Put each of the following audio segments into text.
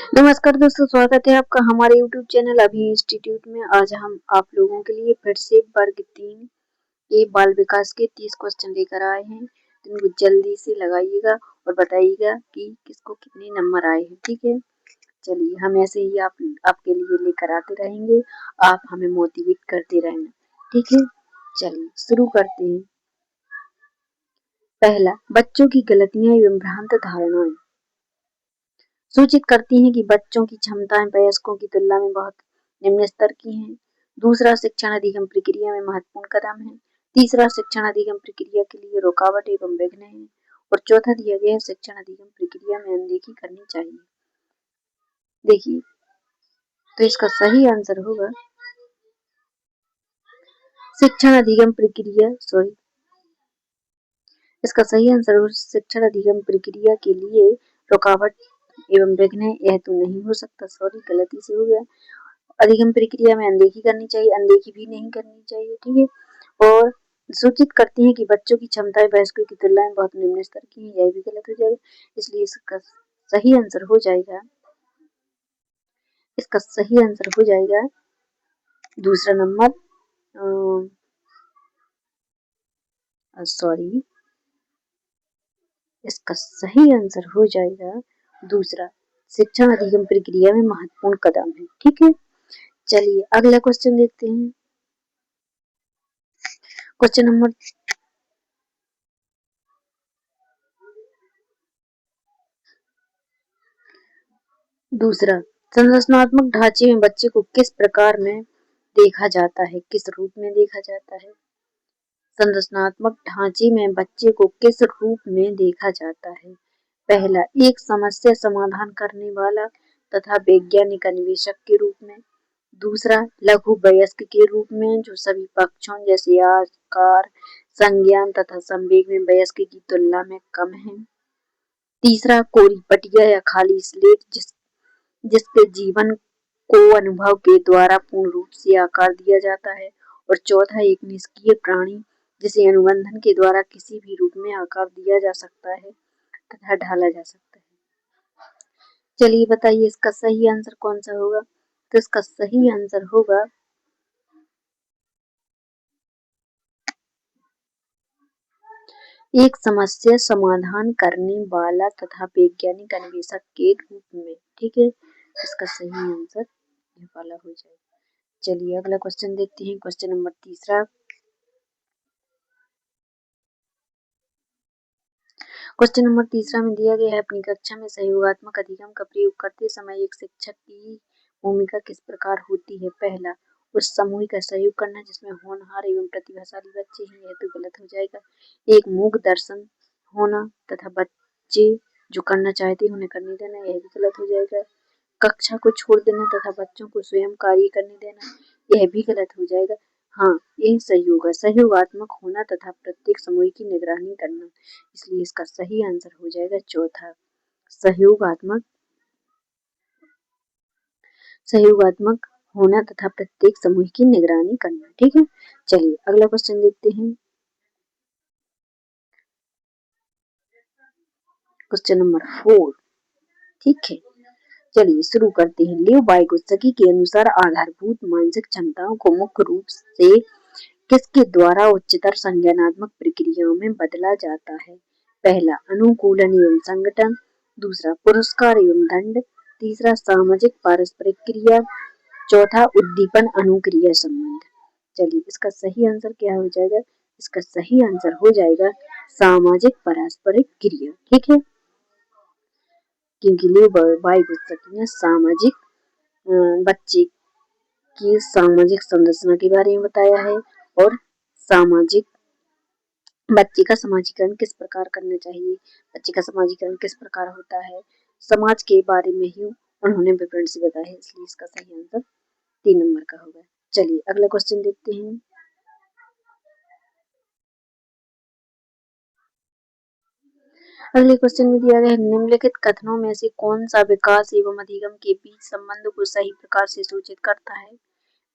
नमस्कार दोस्तों, स्वागत है आपका हमारे YouTube चैनल अभी इंस्टीट्यूट में। आज हम आप लोगों के लिए फिर से वर्ग 3 के बाल विकास के 30 क्वेश्चन लेकर आए हैं। तो इनको जल्दी से लगाइएगा और बताइएगा कि किसको कितने नंबर आए हैं। ठीक है, चलिए हम ऐसे ही आपके लिए लेकर आते रहेंगे। आप हमें मोटिवेट करते रहना। ठीक है, चलिए शुरू करते हैं। पहला, बच्चों की गलतियां एवं भ्रांत धारणाएं सूचित करती हैं कि बच्चों की क्षमताएं वयस्कों की तुलना में बहुत निम्न स्तर की हैं। दूसरा, शिक्षण अधिगम प्रक्रिया में महत्वपूर्ण कदम है। तीसरा, शिक्षण अधिगम प्रक्रिया के लिए रुकावट एवं विघ्न है। और चौथा दिया गया है, शिक्षण अधिगम प्रक्रिया में अनदेखी करनी चाहिए। देखिए, तो इसका सही आंसर होगा शिक्षण अधिगम प्रक्रिया इसका सही आंसर होगा शिक्षण अधिगम प्रक्रिया के लिए रुकावट एवं विघ्न यह तो नहीं हो सकता। गलती से हो गया। अधिगम प्रक्रिया में अनदेखी करनी चाहिए, अनदेखी भी नहीं करनी चाहिए। ठीक है, और सूचित करती हैं कि बच्चों की क्षमताएं वयस्कों की तुलना में बहुत निम्न स्तर की है, यह भी गलत हो जाएगा। इसलिए इसका सही आंसर हो जाएगा दूसरा नंबर। इसका सही आंसर हो जाएगा दूसरा, शिक्षण अधिगम प्रक्रिया में महत्वपूर्ण कदम है। ठीक है, चलिए अगला क्वेश्चन देखते हैं। क्वेश्चन नंबर दूसरा, संरचनात्मक ढांचे में बच्चे को किस प्रकार में देखा जाता है, किस रूप में देखा जाता है। संरचनात्मक ढांचे में बच्चे को किस रूप में देखा जाता है। पहला, एक समस्या समाधान करने वाला तथा वैज्ञानिक अन्वेषक के रूप में। दूसरा, लघु वयस्क के रूप में जो सभी पक्षों जैसे आकार, संज्ञान तथा संवेग में वयस्क की तुलना में कम है। तीसरा, कोरी पटिया या खाली स्लेट जिसके जीवन को अनुभव के द्वारा पूर्ण रूप से आकार दिया जाता है। और चौथा, एक निष्क्रिय प्राणी जिसे अनुबंधन के द्वारा किसी भी रूप में आकार दिया जा सकता है तथा ढाला जा सकता है। चलिए बताइए इसका सही आंसर कौन सा होगा। तो इसका सही आंसर होगा एक समस्या समाधान करने वाला तथा वैज्ञानिक अन्वेषक के रूप में। ठीक है, इसका सही आंसर ये वाला हो जाएगा। चलिए अगला क्वेश्चन देखते हैं। क्वेश्चन नंबर तीसरा। क्वेश्चन नंबर तीसरा में दिया गया है, अपनी कक्षा में सहयोगात्मक अधिगम का प्रयोग करते समय एक शिक्षक की भूमिका किस प्रकार होती है। पहला, उस समूह का सहयोग करना जिसमें होनहार एवं प्रतिभाशाली बच्चे हैं, यह तो गलत हो जाएगा। एक मूक दर्शन होना तथा बच्चे जो करना चाहते हैं उन्हें करने देना, यह भी गलत हो जाएगा। कक्षा को छोड़ देना तथा बच्चों को स्वयं कार्य करने देना, यह भी गलत हो जाएगा। हाँ, यही सहयोग है, सहयोगात्मक होना तथा प्रत्येक समूह की निगरानी करना। इसलिए इसका सही आंसर हो जाएगा चौथा, सहयोगात्मक होना तथा प्रत्येक समूह की निगरानी करना। ठीक है, चलिए अगला क्वेश्चन देखते हैं। Question number 4। ठीक है, चलिए शुरू करते हैं। लियो वाइगोत्स्की के अनुसार आधारभूत मानसिक क्षमताओं को मुख्य रूप से किसके द्वारा उच्चतर संज्ञानात्मक प्रक्रियाओं में बदला जाता है। पहला, अनुकूलन एवं संगठन। दूसरा, पुरस्कार एवं दंड। तीसरा, सामाजिक पारस्परिक क्रिया। चौथा, उद्दीपन अनुक्रिया संबंध। चलिए इसका सही आंसर क्या हो जाएगा। इसका सही आंसर हो जाएगा सामाजिक पारस्परिक क्रिया। ठीक है, क्योंकि वाइगोत्स्की ने बच्चे की सामाजिक संरचना के बारे में बताया है और बच्चे का समाजीकरण किस प्रकार करना चाहिए, बच्चे का समाजीकरण किस प्रकार होता है, समाज के बारे में ही उन्होंने विवरण से बताया है। इसलिए इसका सही आंसर 3 नंबर का होगा। चलिए अगला क्वेश्चन देखते हैं। अगले क्वेश्चन में दिया गया है, निम्नलिखित कथनों में से कौन सा विकास एवं अधिगम के बीच संबंध को सही प्रकार से सूचित करता है।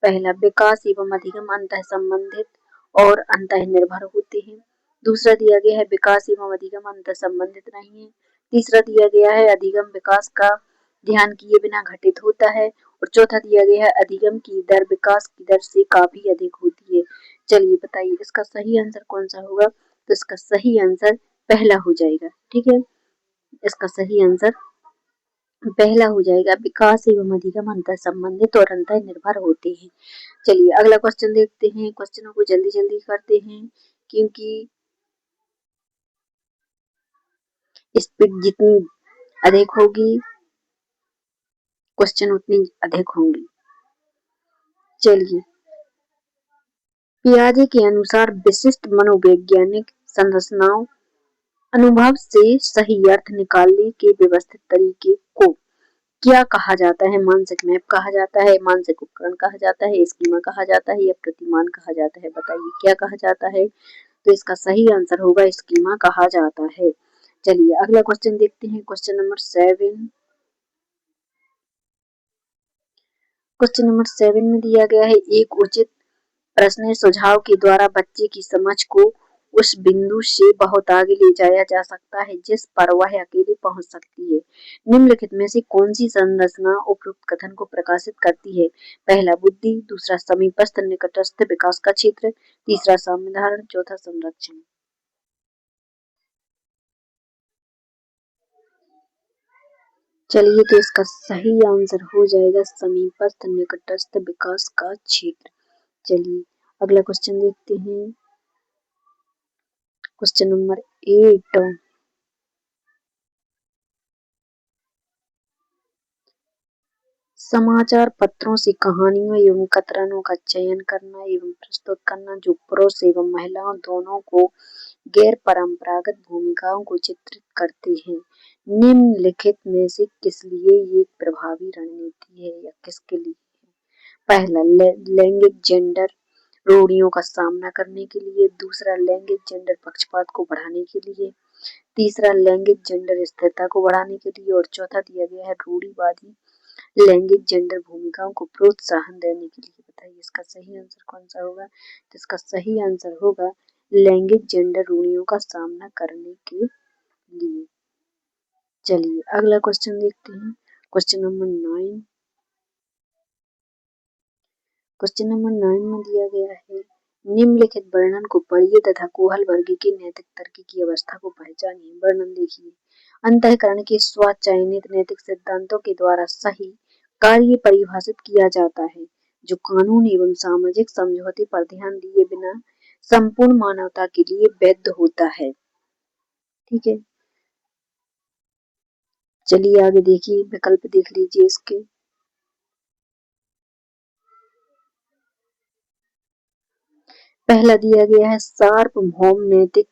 पहला, विकास एवं अधिगम अंतः संबंधित और अंतः निर्भर होते हैं। दूसरा दिया गया है, विकास एवं अधिगम अंतः संबंधित नहीं है। तीसरा दिया गया है, अधिगम विकास का ध्यान किए बिना घटित होता है। और चौथा दिया गया है अधिगम की दर विकास की दर से काफी अधिक होती है। चलिए बताइए इसका सही आंसर कौन सा होगा। तो इसका सही आंसर पहला हो जाएगा। ठीक है, इसका सही आंसर पहला हो जाएगा। विकास एवं अधिगम अंतर संबंधित और अंतर निर्भर होते हैं। चलिए अगला क्वेश्चन देखते हैं। क्वेश्चनों को जल्दी जल्दी करते हैं क्योंकि स्पीड जितनी अधिक होगी क्वेश्चन उतनी अधिक होंगी। चलिए पियाजे के अनुसार विशिष्ट मनोवैज्ञानिक संरचनाओं अनुभव से सही अर्थ निकालने के व्यवस्थित तरीके को क्या कहा जाता है। मानसिक मैप कहा जाता है, मानसिक उपकरण कहा जाता है, स्कीमा कहा जाता है या प्रतिमान कहा जाता है। बताइए क्या कहा जाता है। तो इसका सही आंसर होगा स्कीमा कहा जाता है। चलिए अगला क्वेश्चन देखते हैं। Question number 7। क्वेश्चन नंबर 7 में दिया गया है एक उचित प्रश्न सुझाव के द्वारा बच्चे की समझ को उस बिंदु से बहुत आगे ले जाया जा सकता है जिस पर वह अकेले पहुंच सकती है। निम्नलिखित में से कौन सी संरचना उपरोक्त कथन को प्रकाशित करती है। पहला बुद्धि, दूसरा समीपस्थ निकटस्थ विकास का क्षेत्र, तीसरा साम्यधारण, चौथा संरक्षण। चलिए तो इसका सही आंसर हो जाएगा समीपस्थ निकटस्थ विकास का क्षेत्र। चलिए अगला क्वेश्चन देखते हैं। Question number 8। समाचार पत्रों से कहानियों एवं कतरनों का चयन करना एवं प्रस्तुत करना जो पुरुष एवं महिलाओं दोनों को गैर परंपरागत भूमिकाओं को चित्रित करते हैं। निम्नलिखित में से किस लिए ये प्रभावी रणनीति है या किसके लिए। पहला लैंगिक जेंडर रूढ़ियों का सामना करने के लिए, दूसरा लैंगिक जेंडर पक्षपात को बढ़ाने के लिए, तीसरा लैंगिक जेंडर स्थिरता को बढ़ाने के लिए और चौथा दिया गया है रूढ़िवादी लैंगिक जेंडर भूमिकाओं को प्रोत्साहन देने के लिए। बताइए इसका सही आंसर कौन सा होगा। तो इसका सही आंसर होगा लैंगिक जेंडर रूढ़ियों का सामना करने के लिए। चलिए अगला क्वेश्चन देखते हैं। Question number 9। क्वेश्चन नंबर 9 में दिया गया है निम्नलिखित वर्णन को पढ़िए तथा कोहल वर्ग के नैतिक तर्क की अवस्था को पहचानिए। वर्णन देखिए। अंतःकरण के स्वचयनित नैतिक सिद्धांतों के द्वारा सही कार्य परिभाषित किया जाता है जो कानून एवं सामाजिक समझौते पर ध्यान दिए बिना संपूर्ण मानवता के लिए वैध होता है। ठीक है, चलिए आगे देखिए विकल्प देख लीजिए इसके। पहला दिया गया है सार्वभौम नैतिक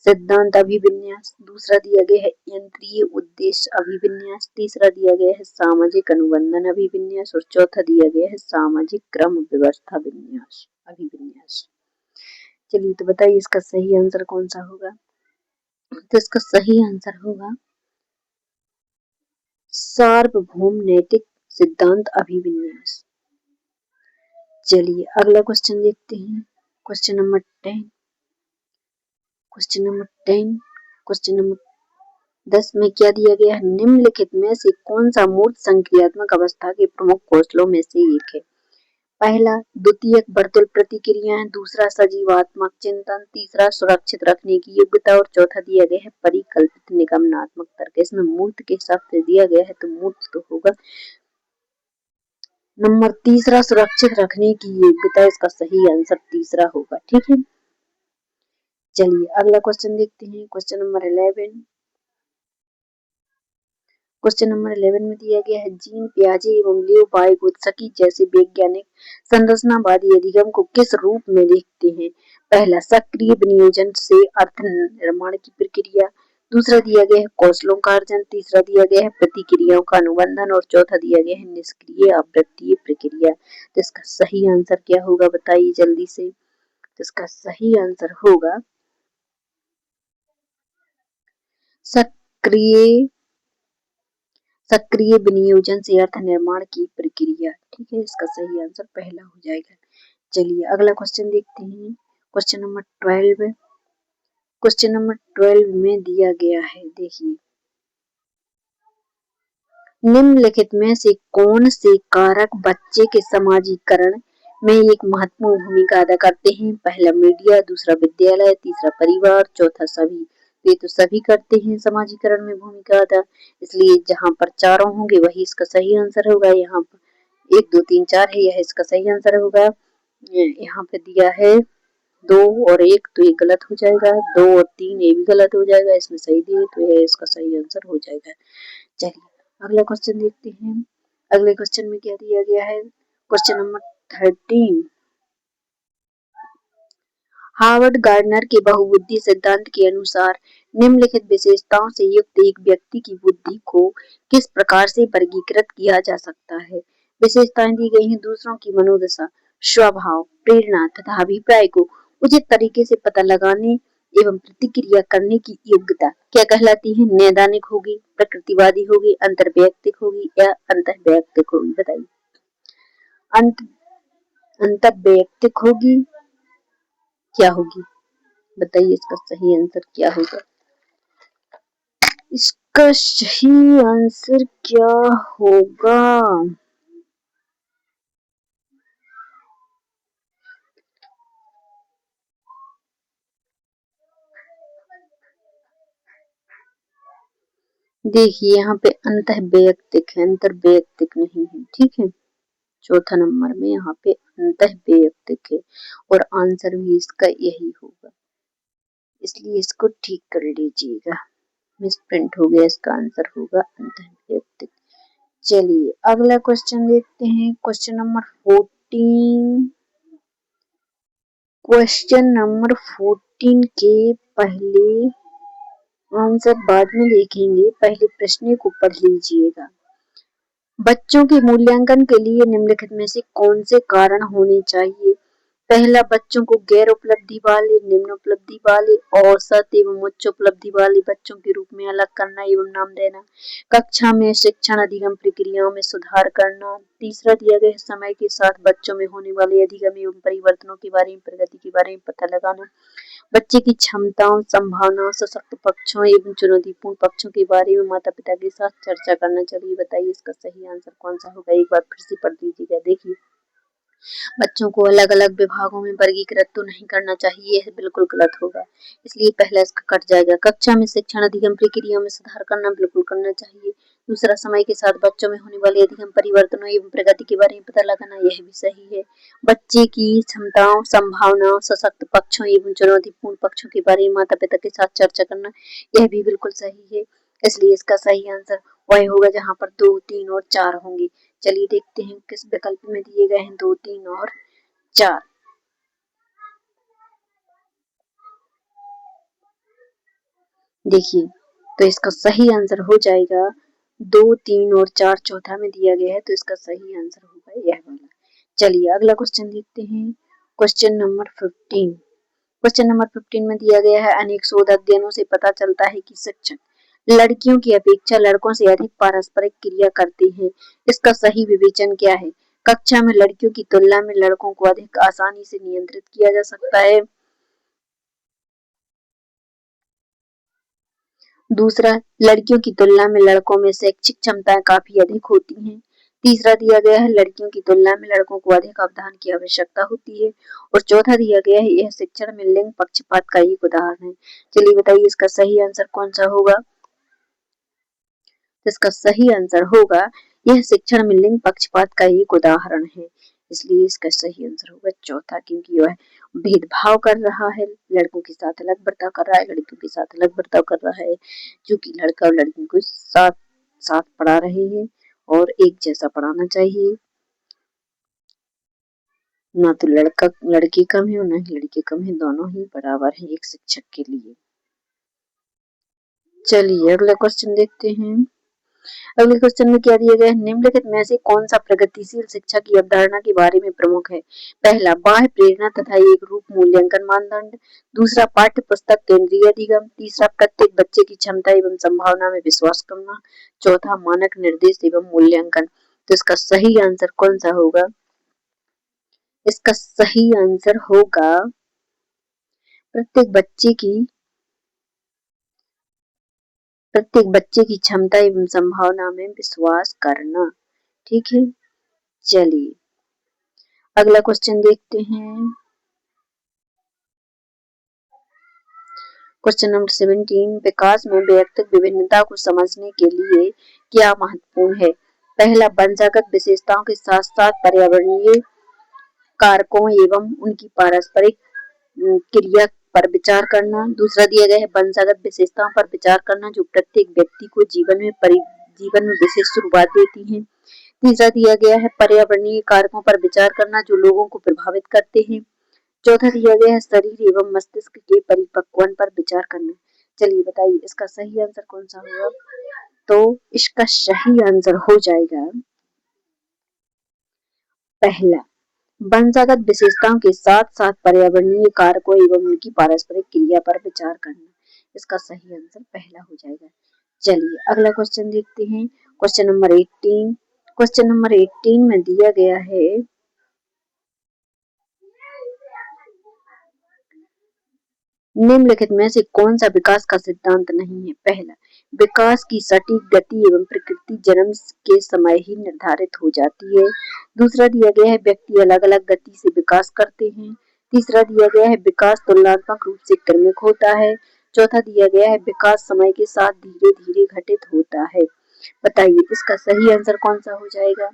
सिद्धांत अभिविन्यास, दूसरा दिया गया है यंत्रीय उद्देश्य अभिविन्यास, तीसरा दिया गया है सामाजिक अनुबंधन अभिविन्यास और चौथा दिया गया है सामाजिक क्रम व्यवस्था विन्यास अभिविन्यास। चलिए तो बताइए इसका सही आंसर कौन सा होगा। तो इसका सही आंसर होगा सार्वभौम नैतिक सिद्धांत अभिविन्यास। चलिए अगला क्वेश्चन देखते हैं। Question number 10। Question number 10। Question number 10 में क्या दिया गया है। निम्नलिखित में से कौन सा मूर्त संक्रियात्मक अवस्था के प्रमुख कौशलों में से एक है। पहला द्वितीयक वर्तुल प्रतिक्रियाएं, दूसरा सजीवात्मक चिंतन, तीसरा सुरक्षित रखने की योग्यता और चौथा दिया गया है परिकल्पित निगमनात्मक तर्क। इसमें मूर्त के हिसाब से दिया गया है तो मूर्त तो होगा नंबर तीसरा सुरक्षित रखने की योग्यता। इसका सही आंसर तीसरा होगा। ठीक है, चलिए अगला क्वेश्चन देखते हैं। Question number 11। क्वेश्चन नंबर 11 में दिया गया है जीन पियाजे एवं लियो वाइगोत्स्की जैसे वैज्ञानिक संरचनावादी अधिगम को किस रूप में देखते हैं। पहला सक्रिय विनियोजन से अर्थ निर्माण की प्रक्रिया, दूसरा दिया गया है कौशलों का अर्जन, तीसरा दिया गया है प्रतिक्रियाओं का अनुबंधन और चौथा दिया गया है निष्क्रिय आवृत्तीय प्रक्रिया। तो इसका सही आंसर क्या होगा बताइए जल्दी से। तो इसका सही आंसर होगा सक्रिय सक्रिय विनियोजन से अर्थ निर्माण की प्रक्रिया। ठीक है, इसका सही आंसर पहला हो जाएगा। चलिए अगला क्वेश्चन देखते हैं। Question number 12। क्वेश्चन नंबर 12 में दिया गया है देखिए निम्नलिखित में से कौन से कारक बच्चे के समाजीकरण में एक महत्वपूर्ण भूमिका अदा करते हैं? पहला मीडिया, दूसरा विद्यालय, तीसरा परिवार, चौथा सभी। ये तो सभी करते हैं समाजीकरण में भूमिका अदा, इसलिए जहाँ पर चारों होंगे वही इसका सही आंसर होगा। यहाँ पर 1 2 3 4 है, यह इसका सही आंसर होगा। यहाँ पे दिया है 2 और 1 तो ये गलत हो जाएगा, 2 और 3 ये भी गलत हो जाएगा, इसमें सही दिए तो यह इसका सही आंसर हो जाएगा। चलिए अगला क्वेश्चन देखते हैं। अगले क्वेश्चन में क्या दिया गया है? Question number 13। हार्वर्ड गार्डनर के बहुबुद्धि सिद्धांत के अनुसार निम्नलिखित विशेषताओं से युक्त एक व्यक्ति की बुद्धि को किस प्रकार से वर्गीकृत किया जा सकता है? विशेषताएं दी गई हैं। दूसरों की मनोदशा, स्वभाव, प्रेरणा तथा अभिप्राय को उचित तरीके से पता लगाने एवं प्रतिक्रिया करने की योग्यता क्या कहलाती है? नैदानिक होगी, प्रकृतिवादी होगी, अंतर्वैयक्तिक होगी या अंतर्वैयक्तिक होगी? बताइए। अंतर्वैयक्तिक होगी, क्या होगी? बताइए इसका सही आंसर क्या होगा? इसका सही आंसर क्या होगा? देखिए यहाँ पे अंतर्वैयक्तिक है, अंतर्वैयक्तिक नहीं है, ठीक है। चौथा नंबर में यहाँ पे अंतर्वैयक्तिक है और आंसर भी इसका यही होगा, इसलिए इसको ठीक कर लीजिएगा। मिस प्रिंट हो गया, इसका आंसर होगा अंतर्वैयक्तिक। चलिए अगला क्वेश्चन देखते हैं। Question number 14। क्वेश्चन नंबर 14 के पहले आंसर बाद में देखेंगे, पहले प्रश्न को पढ़ लीजिएगा। बच्चों के मूल्यांकन के लिए निम्नलिखित में से कौन से कारण होने चाहिए? पहला, बच्चों को गैर उपलब्धि वाले, निम्न उपलब्धि वाले, औसत एवं उच्च उपलब्धि वाले बच्चों के रूप में अलग करना एवं नाम देना। कक्षा में शिक्षण अधिगम प्रक्रियाओं में सुधार करना। तीसरा दिया गया है समय के साथ बच्चों में होने वाले अधिगम एवं परिवर्तनों के बारे में, प्रगति के बारे में पता लगाना। बच्चे की क्षमताओं, संभावनाओं, सशक्त पक्षों एवं चुनौतीपूर्ण पक्षों के बारे में माता पिता के साथ चर्चा करना। चलिए बताइए इसका सही आंसर कौन सा होगा? एक बार फिर से पढ़ लीजिएगा। देखिए बच्चों को अलग अलग विभागों में वर्गीकृत तो नहीं करना चाहिए, यह बिल्कुल गलत होगा, इसलिए पहला इसका कट जाएगा। कक्षा में शिक्षण अधिगम प्रक्रिया में सुधार करना बिल्कुल करना चाहिए। दूसरा, समय के साथ बच्चों में होने वाले अधिगम परिवर्तनों एवं प्रगति के बारे में पता लगाना, यह भी सही है। बच्चे की क्षमताओं, संभावनाओं, सशक्त पक्षों एवं चुनौतीपूर्ण पक्षों के बारे में माता पिता के साथ चर्चा करना, यह भी बिल्कुल सही है, इसलिए इसका सही आंसर वही होगा जहाँ पर 2 3 और 4 होंगे। चलिए देखते हैं किस विकल्प में दिए गए हैं 2 3 और 4। देखिए तो इसका सही आंसर हो जाएगा 2 3 और 4 चौथा में दिया गया है, तो इसका सही आंसर होगा यह वाला। चलिए अगला क्वेश्चन देखते हैं। Question number 15। क्वेश्चन नंबर 15 में दिया गया है, अनेक शोध अध्ययनों से पता चलता है कि शिक्षक लड़कियों की अपेक्षा लड़कों से अधिक पारस्परिक क्रिया करते हैं। इसका सही विवेचन क्या है? कक्षा में लड़कियों की तुलना में लड़कों को अधिक आसानी से नियंत्रित किया जा सकता है। दूसरा, लड़कियों की तुलना में लड़कों में शैक्षिक क्षमताएं काफी अधिक होती हैं। तीसरा दिया गया है, लड़कियों की तुलना में लड़कों को अधिक अवधान की आवश्यकता होती है। और चौथा दिया गया है, यह शिक्षण में लिंग पक्षपात का एक उदाहरण है। चलिए बताइए इसका सही आंसर कौन सा होगा? तो इसका सही आंसर होगा, यह शिक्षण में लिंग पक्षपात का एक उदाहरण है, इसलिए इसका सही आंसर होगा चौथा, क्योंकि वह भेदभाव कर रहा है, लड़कों के साथ अलग बर्ताव कर रहा है, लड़कियों के साथ अलग बर्ताव कर रहा है, क्योंकि लड़का और लड़की को साथ साथ पढ़ा रहे हैं और एक जैसा पढ़ाना चाहिए। ना तो लड़का लड़की कम है और ना ही लड़की कम है, दोनों ही बराबर है एक शिक्षक के लिए। चलिए अगला क्वेश्चन देखते हैं। अगले क्वेश्चन में क्या दिया गया है, निम्नलिखित में से कौन सा प्रगतिशील शिक्षा की अवधारणा के बारे में प्रमुख है? पहला, बाह्य प्रेरणा तथा एक रूप मूल्यांकन मानदंड। दूसरा, पाठ्य पुस्तक केंद्रीय अधिगम। तीसरा, प्रत्येक बच्चे की क्षमता एवं संभावना में विश्वास करना। चौथा, मानक निर्देश एवं मूल्यांकन। तो इसका सही आंसर कौन सा होगा? इसका सही आंसर होगा प्रत्येक बच्चे की प्रत्येक बच्चे की क्षमता एवं संभावना में विश्वास करना। ठीक है, चलिए अगला क्वेश्चन देखते हैं। क्वेश्चन नंबर 17, विकास में वैयक्तिक विभिन्नता को समझने के लिए क्या महत्वपूर्ण है? पहला, वंशागत विशेषताओं के साथ साथ पर्यावरणीय कारकों एवं उनकी पारस्परिक क्रिया पर विचार करना। दूसरा दिया गया है वंशागत विशेषताओं पर विचार करना जो प्रत्येक व्यक्ति को जीवन में विशेष शुरुआत देती हैं। तीसरा दिया गया है पर्यावरणीय कारकों पर विचार करना जो लोगों को प्रभावित करते हैं। चौथा दिया गया है शरीर एवं मस्तिष्क के परिपक्वन पर विचार करना। चलिए बताइए इसका सही आंसर कौन सा होगा? तो इसका सही आंसर हो जाएगा पहला, वंशागत विशेषताओं के साथ साथ पर्यावरणीय कारकों एवं उनकी पारस्परिक क्रिया पर विचार करना। इसका सही आंसर पहला हो जाएगा। चलिए अगला क्वेश्चन देखते हैं। Question number 18। क्वेश्चन नंबर 18 में दिया गया है निम्नलिखित में से कौन सा विकास का सिद्धांत नहीं है? पहला, विकास की सटीक गति एवं प्रकृति जन्म के समय ही निर्धारित हो जाती है। दूसरा दिया गया है व्यक्ति अलग अलग गति से विकास करते हैं। तीसरा दिया गया है विकास तुलनात्मक रूप से क्रमिक होता है। चौथा दिया गया है विकास समय के साथ धीरे धीरे घटित होता है। बताइए इसका सही आंसर कौन सा हो जाएगा?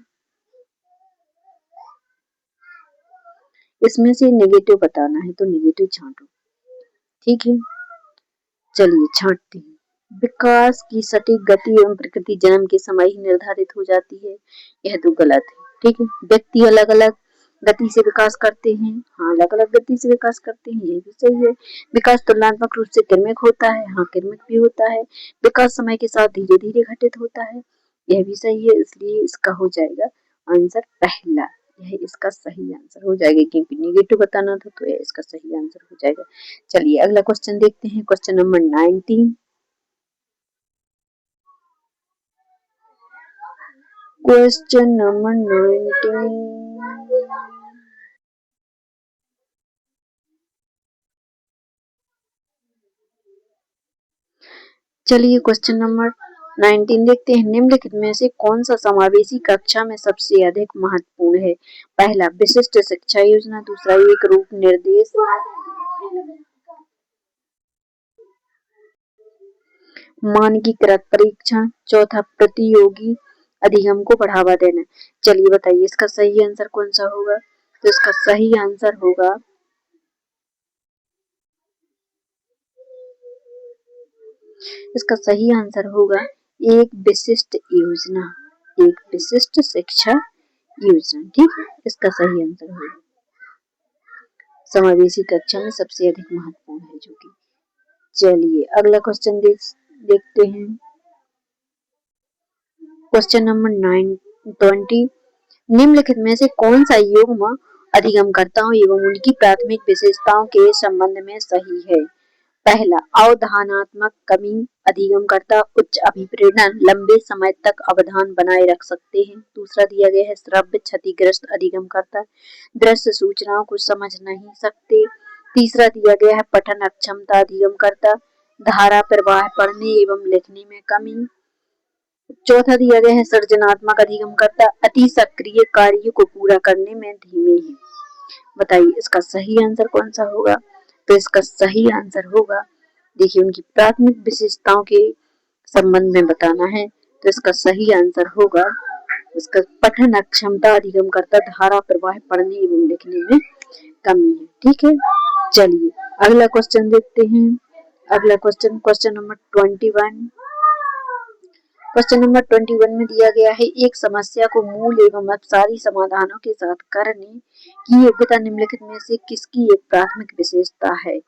इसमें से नेगेटिव बताना है तो नेगेटिव छांटो। ठीक है, चलिए छांटते हैं। विकास की सटीक गति एवं प्रकृति जन्म के समय ही निर्धारित हो जाती है, यह तो गलत है। ठीक है, व्यक्ति अलग अलग गति से विकास करते हैं। हाँ, अलग अलग गति से विकास करते हैं, यह भी सही है। विकास तुलनात्मक रूप से क्रमिक होता है। हाँ, क्रमिक भी होता है। विकास समय के साथ धीरे धीरे घटित होता है, यह भी सही है। इसलिए इसका हो जाएगा आंसर पहला, यह इसका सही आंसर हो जाएगा क्योंकि नेगेटिव बताना था तो यह इसका सही आंसर हो जाएगा। चलिए अगला क्वेश्चन देखते हैं। Question number 19। Question number 19। चलिए क्वेश्चन नंबर 19 देखते हैं। निम्नलिखित में से कौन सा समावेशी कक्षा में सबसे अधिक महत्वपूर्ण है? पहला, विशिष्ट शिक्षा योजना। दूसरा, एक रूप निर्देश। मानकीकृत परीक्षण। चौथा, प्रतियोगी अधिगम को बढ़ावा देना। चलिए बताइए इसका सही आंसर कौन सा होगा? तो इसका सही आंसर होगा एक विशिष्ट योजना, एक विशिष्ट शिक्षा योजना। ठीक है, इसका सही आंसर होगा समावेशी कक्षा में सबसे अधिक महत्वपूर्ण है जो कि। चलिए अगला क्वेश्चन देखते हैं। Question number 20। निम्नलिखित में से कौन सा युग्म अधिगमकर्ताओं एवं उनकी प्राथमिक विशेषताओं के संबंध में सही है? पहला, अवधारणात्मक कमी। अधिगमकर्ता उच्च अभिप्रेरण लंबे समय तक अवधान बनाए रख सकते हैं। दूसरा दिया गया है श्रव्य क्षतिग्रस्त अधिगमकर्ता दृश्य सूचनाओं को समझ नहीं सकते। तीसरा दिया गया है पठन अक्षमता अधिगमकर्ता धारा प्रवाह पढ़ने एवं लिखने में कमी। चौथा दिया गया है सृजनात्मक अधिगमकर्ता अति सक्रिय कार्य को पूरा करने में धीमे हैं। बताइए इसका सही आंसर कौन सा होगा? तो इसका सही आंसर होगा, देखिए उनकी प्राथमिक विशेषताओं के संबंध में बताना है तो इसका सही आंसर होगा इसका पठन अक्षमता अधिगमकर्ता धारा प्रवाह पढ़ने एवं लिखने में कमी है। ठीक है, चलिए अगला क्वेश्चन देखते हैं। अगला क्वेश्चन नंबर 21। क्वेश्चन नंबर 21 में दिया गया है एक समस्या को मूल एवं अपसारी समाधानों के साथ करने की योग्यता निम्नलिखित में से किसकी एक प्राथमिक विशेषता है?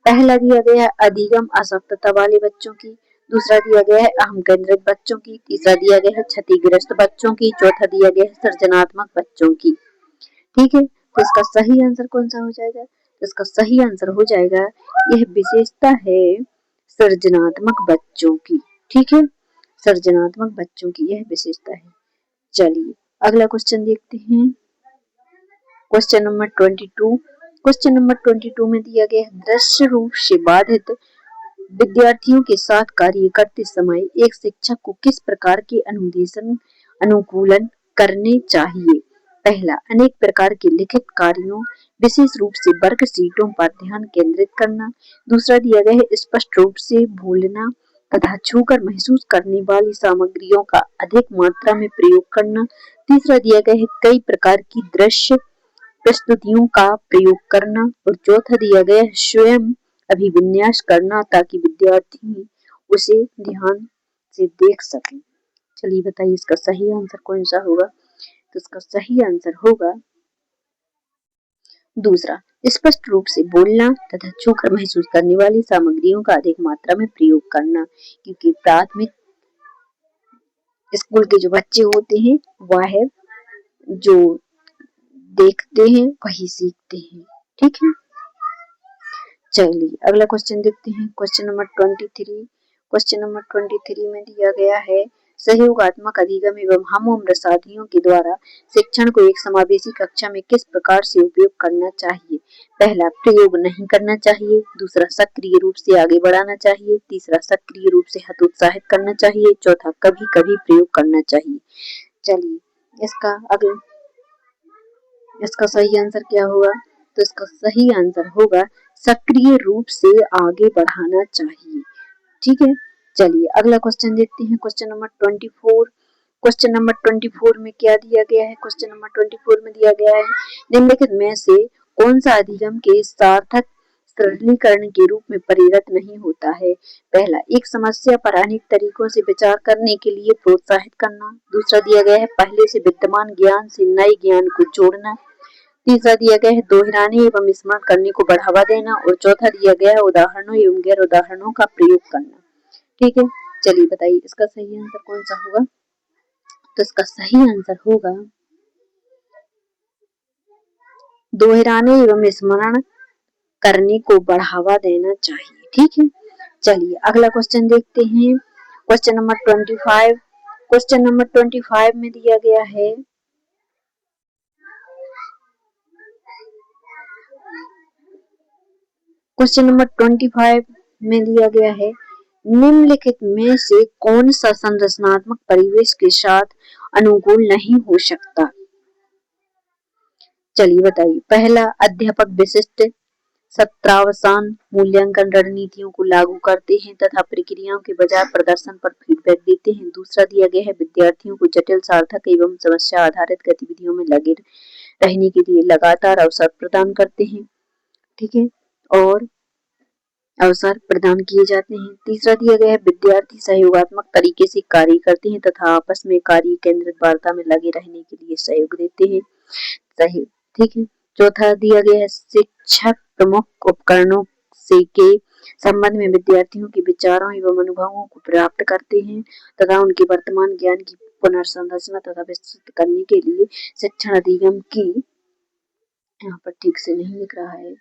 पहला दिया गया है अधिगम अशक्तता वाले बच्चों की। दूसरा दिया गया है अहम केंद्रित बच्चों की। तीसरा दिया गया है क्षतिग्रस्त बच्चों की। चौथा दिया गया है सृजनात्मक बच्चों की। ठीक है, तो इसका सही आंसर कौन सा हो जाएगा? तो इसका सही आंसर हो जाएगा यह विशेषता है सृजनात्मक बच्चों की। ठीक है, सृजनात्मक बच्चों की यह विशेषता है। चलिए अगला क्वेश्चन देखते हैं। Question number 22। क्वेश्चन नंबर 22 में दिया गया है दृश्य रूप से बाधित विद्यार्थियों के साथ कार्य करते समय एक शिक्षक को किस प्रकार के अनुकूलन करने चाहिए? पहला, अनेक प्रकार के लिखित कार्यों, विशेष रूप से वर्कशीटों पर ध्यान केंद्रित करना। दूसरा दिया गया है स्पष्ट रूप से बोलना तथा छूकर महसूस करने वाली सामग्रियों का अधिक मात्रा में प्रयोग करना। तीसरा दिया गया है कई प्रकार की दृश्य प्रस्तुतियों का प्रयोग करना। और चौथा दिया गया है स्वयं अभिविन्यास करना ताकि विद्यार्थी उसे ध्यान से देख सके। चलिए बताइए इसका सही आंसर कौन सा होगा? तो इसका सही आंसर होगा दूसरा, स्पष्ट रूप से बोलना तथा छूकर महसूस करने वाली सामग्रियों का अधिक मात्रा में प्रयोग करना। क्योंकि प्राथमिक स्कूल के जो बच्चे होते हैं वह जो देखते हैं वही सीखते हैं। ठीक है, चलिए अगला क्वेश्चन देखते हैं। Question number 23। क्वेश्चन नंबर 23 में दिया गया है सहयोगात्मक अधिगम एवं हम उम्र साथियों के द्वारा शिक्षण को एक समावेशी कक्षा में किस प्रकार से उपयोग करना चाहिए? पहला, प्रयोग नहीं करना चाहिए। दूसरा, सक्रिय रूप से आगे बढ़ाना चाहिए। तीसरा, सक्रिय रूप से हतोत्साहित करना चाहिए। चौथा, कभी कभी प्रयोग करना चाहिए। चलिए इसका सही आंसर क्या होगा? तो इसका सही आंसर होगा सक्रिय रूप से आगे बढ़ाना चाहिए। ठीक है, चलिए अगला क्वेश्चन देखते हैं। Question number 24। क्वेश्चन नंबर 24 में क्या दिया गया है? क्वेश्चन नंबर 24 में दिया गया है निम्नलिखित में से कौन सा अधिगम के सार्थक सरलीकरण के रूप में परिणत नहीं होता है? पहला, एक समस्या पर अनेक तरीकों से विचार करने के लिए प्रोत्साहित करना। दूसरा दिया गया है पहले से विद्यमान ज्ञान से नए ज्ञान को जोड़ना। तीसरा दिया गया है दोहराने एवं स्मरण करने को बढ़ावा देना। और चौथा दिया गया है उदाहरणों एवं गैर उदाहरणों का प्रयोग करना। ठीक है, चलिए बताइए इसका सही आंसर कौन सा होगा? तो इसका सही आंसर होगा दोहराने एवं स्मरण करने को बढ़ावा देना चाहिए। ठीक है, चलिए अगला क्वेश्चन देखते हैं। Question number 25। क्वेश्चन नंबर 25 में दिया गया है क्वेश्चन नंबर 25 में दिया गया है निम्नलिखित में से कौन सा संरचनात्मक परिवेश के साथ अनुकूल नहीं हो सकता? चलिए बताइए। पहला, अध्यापक विशिष्ट सत्रावसान मूल्यांकन रणनीतियों को लागू करते हैं तथा प्रक्रियाओं के बजाय प्रदर्शन पर फीडबैक देते हैं। दूसरा दिया गया है विद्यार्थियों को जटिल सार्थक एवं समस्या आधारित गतिविधियों में लगे रहने के लिए लगातार अवसर प्रदान करते हैं। ठीक है, और अवसर प्रदान किए जाते हैं। तीसरा दिया गया है विद्यार्थी सहयोगात्मक तरीके से कार्य करते हैं तथा आपस में कार्य केंद्रित वार्ता में लगे रहने के लिए सहयोग देते हैं। सही, ठीक है। चौथा दिया गया है शिक्षक प्रमुख उपकरणों से के संबंध में विद्यार्थियों के विचारों एवं अनुभवों को प्राप्त करते हैं तथा उनके वर्तमान ज्ञान की पुनर्संरचना तथा विस्तृत करने के लिए शिक्षण अधिगम की, यहाँ पर ठीक से नहीं लिख रहा है,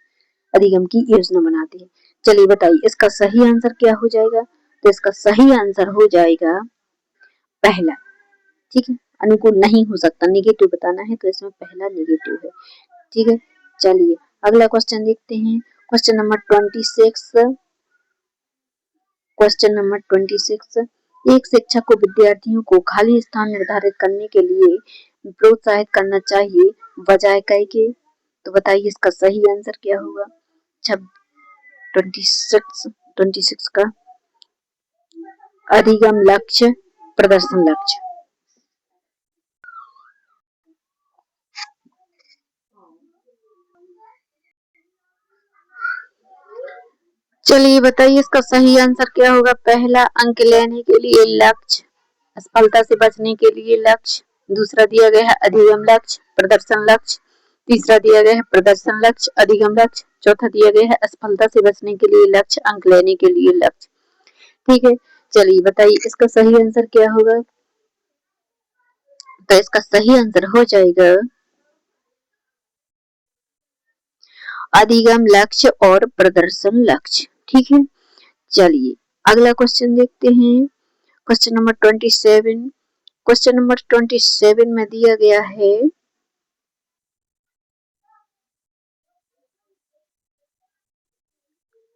अधिगम की योजना बनाते हैं। चलिए बताइए इसका सही आंसर क्या हो जाएगा? तो इसका सही आंसर हो जाएगा पहला। ठीक है, अनुकूल नहीं हो सकता, नेगेटिव बताना है तो इसमें पहला नेगेटिव है। ठीक है, चलिए अगला क्वेश्चन देखते हैं। Question number 26। क्वेश्चन नंबर 26, एक शिक्षक को विद्यार्थियों को खाली स्थान निर्धारित करने के लिए प्रोत्साहित करना चाहिए बजाय कई के। तो बताइए इसका सही आंसर क्या होगा? 26 का अधिगम लक्ष्य, प्रदर्शन लक्ष्य। चलिए बताइए इसका सही आंसर क्या होगा? पहला, अंक लेने के लिए लक्ष्य, असफलता से बचने के लिए लक्ष्य। दूसरा दिया गया है अधिगम लक्ष्य, प्रदर्शन लक्ष्य। तीसरा दिया गया है प्रदर्शन लक्ष्य, अधिगम लक्ष्य। चौथा दिया गया है असफलता से बचने के लिए लक्ष्य, अंक लेने के लिए लक्ष्य। ठीक है, चलिए बताइए इसका सही आंसर क्या होगा? तो इसका सही आंसर हो जाएगा अधिगम लक्ष्य और प्रदर्शन लक्ष्य। ठीक है, चलिए अगला क्वेश्चन देखते हैं। Question number 27। क्वेश्चन नंबर 27 में दिया गया है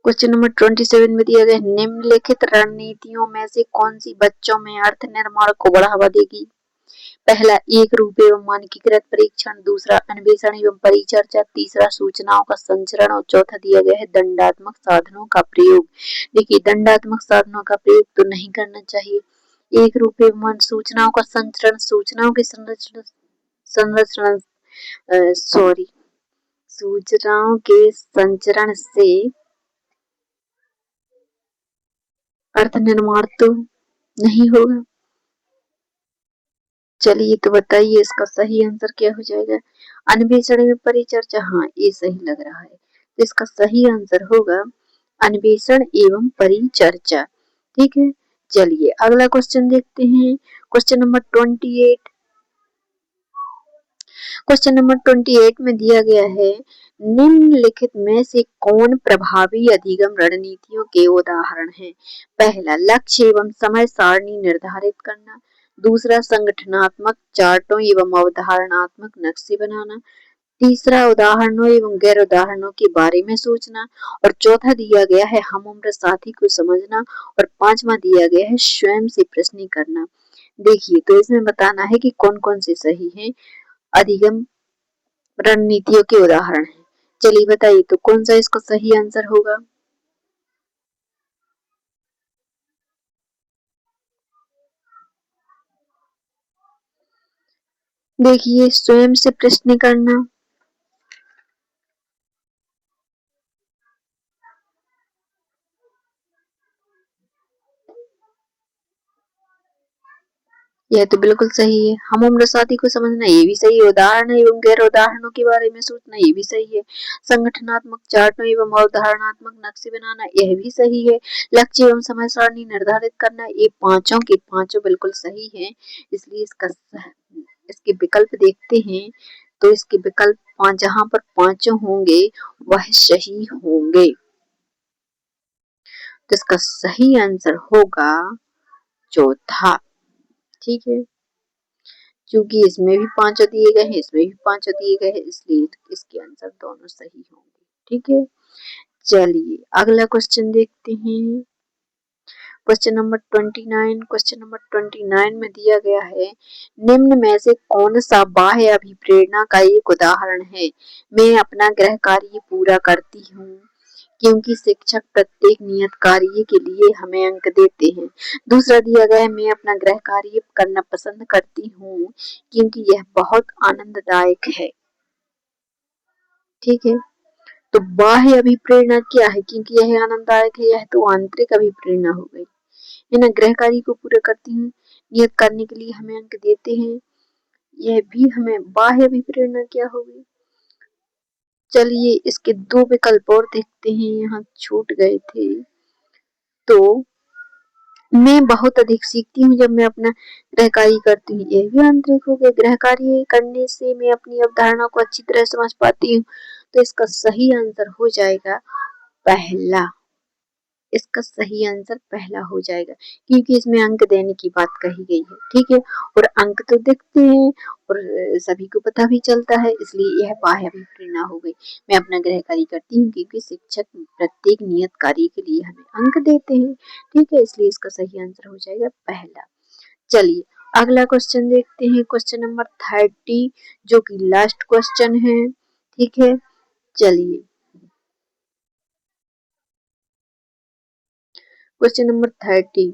क्वेश्चन नंबर 27 में दिया गया निम्नलिखित रणनीतियों में से कौन सी बच्चों में अर्थ निर्माण को बढ़ावा देगी। पहला एक रूप एवं मानकीकृत परीक्षण, दूसरा अन्वेषण एवं परिचर्चा, तीसरा सूचनाओं का संचरण और चौथा दिया गया है दंडात्मक साधनों का प्रयोग। देखिए दंडात्मक साधनों का प्रयोग तो नहीं करना चाहिए। एक रूप एवं सूचनाओं का संचरण, सूचनाओं की संरक्षण सॉरी सूचनाओं के संचरण से अर्थ निर्माण तो नहीं होगा। चलिए तो बताइए इसका सही आंसर क्या हो जाएगा। अन्वेषण एवं परिचर्चा, हाँ ये सही लग रहा है। तो इसका सही आंसर होगा अन्वेषण एवं परिचर्चा। ठीक है, चलिए अगला क्वेश्चन देखते हैं। Question number 28। क्वेश्चन नंबर 28 में दिया गया है निम्नलिखित में से कौन प्रभावी अधिगम रणनीतियों के उदाहरण हैं। पहला लक्ष्य एवं समय सारणी निर्धारित करना, दूसरा संगठनात्मक चार्टों एवं अवधारणात्मक नक्शे बनाना, तीसरा उदाहरणों एवं गैर उदाहरणों के बारे में सोचना और चौथा दिया गया है हम उम्र साथी को समझना और पांचवा दिया गया है स्वयं से प्रश्न करना। देखिए तो इसमें बताना है कि कौन कौन से सही हैं अधिगम रणनीतियों के उदाहरण हैं। चलिए बताइए तो कौन सा इसका सही आंसर होगा। देखिए स्वयं से प्रश्न करना, यह तो बिल्कुल सही है। हम उम्र साथी को समझना, ये भी सही है। उदाहरण एवं गैर उदाहरणों के बारे में सोचना, ये भी सही है। संगठनात्मक चार्टों एवं अवधारणात्मक नक्शे बनाना, यह भी सही है। लक्ष्य एवं समय सारणी निर्धारित करना, ये पांचों के पांचों बिल्कुल सही है। इसलिए इसके विकल्प देखते हैं तो इसके विकल्प जहां पर पांचों होंगे वह सही होंगे। तो इसका सही आंसर होगा चौथा। ठीक है, क्योंकि इसमें भी पांचों दिए गए हैं, इसमें भी पांचों दिए गए हैं, इसलिए इसके आंसर दोनों सही होंगे। ठीक है, चलिए अगला क्वेश्चन देखते हैं। Question number 29। क्वेश्चन नंबर 29 में दिया गया है निम्न में से कौन सा बाह्य अभिप्रेरणा का एक उदाहरण है। मैं अपना गृह कार्य पूरा करती हूँ क्योंकि शिक्षक प्रत्येक नियत कार्य के लिए हमें अंक देते हैं। दूसरा दिया गया है मैं अपना गृह कार्य करना पसंद करती हूँ क्योंकि यह बहुत आनंददायक है। ठीक है, तो बाह्य अभिप्रेरणा क्या है, क्योंकि यह आनंददायक है, यह तो आंतरिक अभिप्रेरणा हो गई। है ना, गृह कार्य को पूरा करती हूँ, नियत करने के लिए हमें अंक देते हैं, यह भी हमें बाह्य अभिप्रेरणा क्या होगी। चलिए इसके दो विकल्प और देखते हैं, यहाँ छूट गए थे। तो मैं बहुत अधिक सीखती हूँ जब मैं अपना गृह कार्य करती हूँ, यह भी आंतरिक हो गया। गृह कार्य करने से मैं अपनी अवधारणा को अच्छी तरह समझ पाती हूँ। तो इसका सही आंसर हो जाएगा पहला। इसका सही आंसर पहला हो जाएगा क्योंकि इसमें अंक देने की बात कही गई है। ठीक है, और अंक तो दिखते हैं और सभी को पता भी चलता है, इसलिए यह बाह्य अभिप्रेरणा हो गई। मैं अपना गृह कार्य करती हूँ क्योंकि शिक्षक प्रत्येक नियत कार्य के लिए हमें अंक देते हैं। ठीक है, इसलिए इसका सही आंसर हो जाएगा पहला। चलिए अगला क्वेश्चन देखते हैं। क्वेश्चन नंबर 30 जो कि लास्ट क्वेश्चन है। ठीक है, चलिए क्वेश्चन नंबर 30।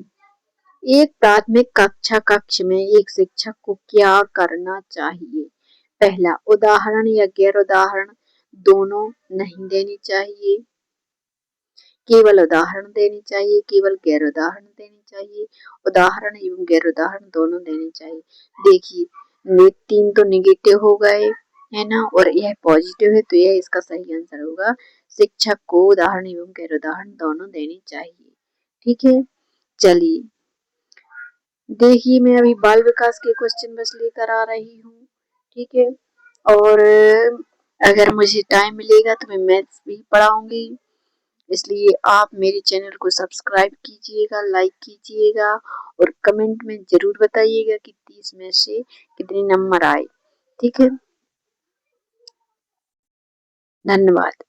एक प्राथमिक कक्षा कक्ष में एक शिक्षक को क्या करना चाहिए। पहला उदाहरण या गैर उदाहरण दोनों नहीं देनी चाहिए, केवल उदाहरण देनी चाहिए, केवल गैर उदाहरण देनी चाहिए, उदाहरण एवं गैर उदाहरण दोनों देने चाहिए। देखिए ये तीन तो निगेटिव हो गए है ना, और यह पॉजिटिव है, तो यह इसका सही आंसर होगा शिक्षक को उदाहरण एवं गैर उदाहरण दोनों देनी चाहिए। ठीक है, चलिए देखिए मैं अभी बाल विकास के क्वेश्चन बस लेकर आ रही हूँ। ठीक है, और अगर मुझे टाइम मिलेगा तो मैं मैथ्स भी पढ़ाऊंगी, इसलिए आप मेरे चैनल को सब्सक्राइब कीजिएगा, लाइक कीजिएगा और कमेंट में जरूर बताइएगा कि 30 में से कितने नंबर आए। ठीक है, धन्यवाद।